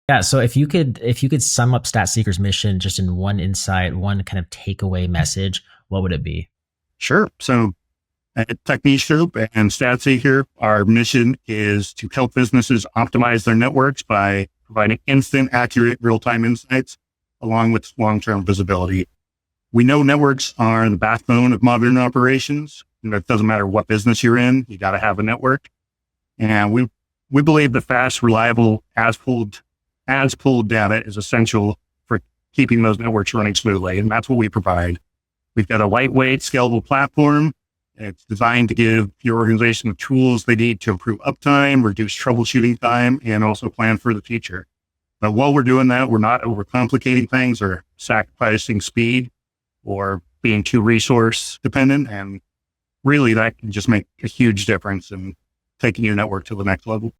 Yeah. So if you could sum up Statseeker's mission just in one insight, one kind of takeaway message, what would it be? Sure. So at Technique Group and Statseeker, our mission is to help businesses optimize their networks by providing instant, accurate, real-time insights along with long-term visibility. We know networks are the backbone of modern operations. It doesn't matter what business you're in, you got to have a network. And we believe that fast, reliable, as pulled data is essential for keeping those networks running smoothly. And that's what we provide. We've got a lightweight, scalable platform. It's designed to give your organization the tools they need to improve uptime, reduce troubleshooting time, and also plan for the future. But while we're doing that, we're not overcomplicating things or sacrificing speed or being too resource dependent. And really that can just make a huge difference in taking your network to the next level.